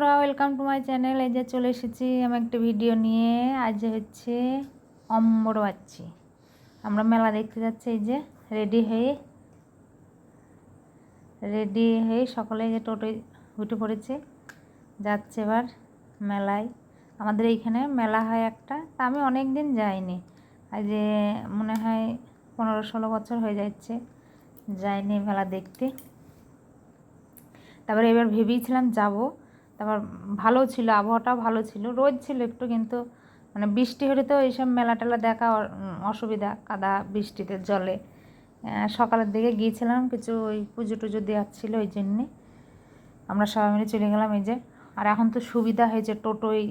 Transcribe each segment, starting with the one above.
বন্ধুরা, welcome to my channel. এই যে চলে এসেছি আমি একটা ভিডিও নিয়ে। আজ হচ্ছে অম্বরবাচ্চি। আমরা মেলা দেখতে যাচ্ছি। এই যে রেডি হয়ে সকলে যে টোটোয় উঠে পড়েছে, যাচ্ছে এবার মেলায়। আমাদের এইখানে মেলা হয় একটা, তা আমি অনেক দিন যাইনি। আজ যে মনে হয় 15-16 বছর হয়ে যাচ্ছে যাইনি মেলা দেখতে। তারপরে এবার ভেবেছিলাম যাব, তারপর ভালো ছিল, আবহাওয়াটাও ভালো ছিল, রোদ ছিল একটু, কিন্তু মানে বৃষ্টি হলে তো এইসব মেলা টেলা দেখা অসুবিধা, কাদা বৃষ্টিতে জলে। সকালের দিকে গিয়েছিলাম, কিছু ওই পুজো টুজো দেওয়ার ছিল, ওই জন্যে আমরা সবাই মিলে চলে গেলাম। এই যে, আর এখন তো সুবিধা হয়েছে, টোটোয়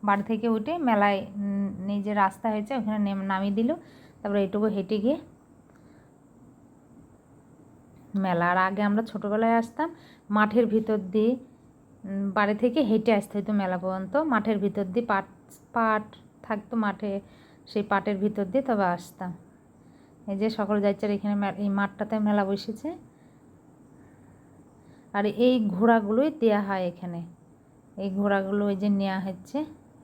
বাড়ি থেকে উঠে মেলায় নিজে রাস্তা হয়েছে, ওখানে নামিয়ে দিল, তারপরে এইটুকু হেঁটে গিয়ে মেলা। আর আগে আমরা ছোটোবেলায় আসতাম মাঠের ভিতর দিয়ে, বাড়ি থেকে হেঁটে আসতে হতো মেলা পর্যন্ত, মাঠের ভিতর দিয়ে পাট থাকতো মাঠে, সেই পাটের ভিতর দিয়ে তবে আসতাম। এই যে সকল যাচ্ছে, এখানে এই মাঠটাতে মেলা বসেছে। আর এই ঘোড়াগুলোই দেয়া হয় এখানে, এই ঘোড়াগুলো ওই যে নেওয়া হচ্ছে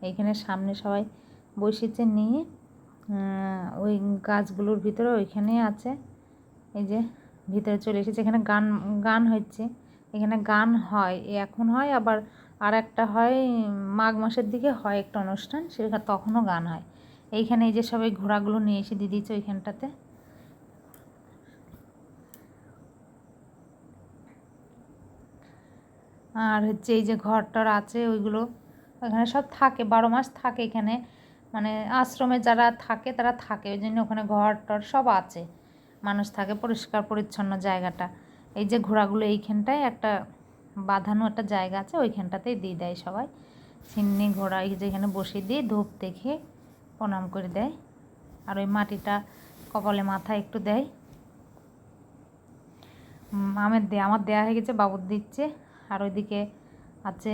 এইখানে, সামনে সবাই বসেছে নিয়ে, ওই গাছগুলোর ভিতরে ওইখানে আছে। এই যে ভিতরে চলে এসেছে, এখানে গান হচ্ছে, এখানে গান হয়, এখন হয়, আবার আর একটা হয় মাঘ মাসের দিকে হয় একটা অনুষ্ঠান, সেটা তখনও গান হয়। এইখানে এই যে সবাই ঘোড়াগুলো নিয়ে এসে দিয়ে দিচ্ছে ওইখানটাতে। আর হচ্ছে এই যে ঘরটার আছে ওইগুলো, ওখানে সব থাকে, 12 মাস থাকে এখানে, মানে আশ্রমে যারা থাকে তারা থাকে, ওই জন্য ওখানে ঘর টর সব আছে, মানুষ থাকে, পরিষ্কার পরিচ্ছন্ন জায়গাটা। এই যে ঘোড়াগুলো এইখানটায় একটা বাঁধানো একটা জায়গা আছে, ওইখানটাতেই দিয়ে দেয় সবাই ছিন্নি ঘোড়া, এই যে এখানে বসে দিয়ে ধূপ দেখে প্রণাম করে দেয়। আর ওই মাটিটা কপালে মাথায় একটু দেয়। আমার দেয়া হয়ে গেছে, বাবুর দিচ্ছে। আর ওইদিকে আছে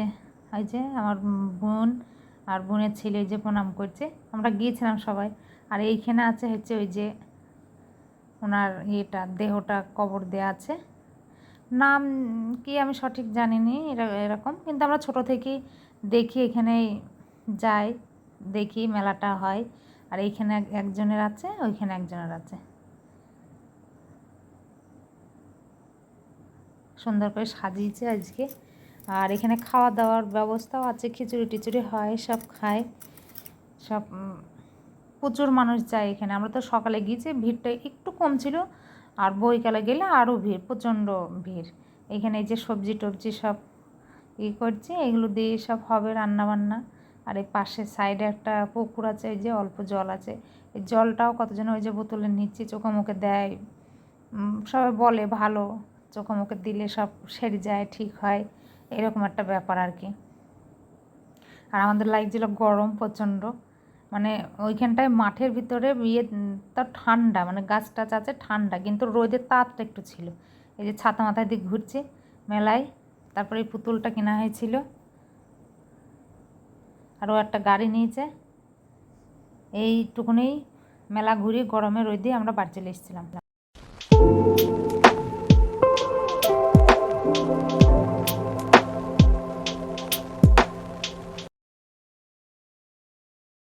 ওই যে আমার বোন আর বোনের ছেলে যে প্রণাম করছে, আমরা গিয়েছিলাম সবাই। আর এইখানে আছে হচ্ছে ওই যে ওনার ইয়েটা, দেহটা কবর দেয়া আছে, নাম কি আমি সঠিক জানিনি, এরকম, কিন্তু আমরা ছোট থেকেই দেখি, এখানে যাই, দেখি মেলাটা হয়। আর এইখানে একজনের আছে, ওইখানে একজনের আছে, সুন্দর করে সাজিয়েছে আজকে। আর এখানে খাওয়া দাওয়ার ব্যবস্থাও আছে, খিচুড়ি টিচুড়ি হয়, সব খায়, সব প্রচুর মানুষ যায় এখানে। আমরা তো সকালে গিয়েছি, ভিড়টা একটু কম ছিল, আর বৈকালে গেলে আরও ভিড়, প্রচণ্ড ভিড়। এখানে এই যে সবজি টবজি সব করছে, এগুলো দিয়ে সব হবে রান্নাবান্না। আর এই পাশে সাইডে একটা পুকুর আছে, এই যে অল্প জল আছে, এই জলটাও কতজন ওই যে বোতলে নিচ্ছে, চোখে মুখে দেয়, সবাই বলে ভালো, চোখে মুখে দিলে সব সেরে যায়, ঠিক হয়, এরকম একটা ব্যাপার আর কি। আর আমাদের লাগছিল গরম প্রচণ্ড, মানে ওইখানটায় মাঠের ভিতরে ইয়ে তো ঠান্ডা, মানে গাছ টাছ আছে ঠান্ডা, কিন্তু রোদের তাপটা একটু ছিল। এই যে ছাতা মাথায় দিয়ে ঘুরছে মেলায়। তারপরে এই পুতুলটা কেনা হয়েছিল, আরও একটা গাড়ি নিয়েছে। এইটুকুনেই মেলা ঘুরে গরমে রোদে আমরা বাড়ি চলে এসেছিলাম।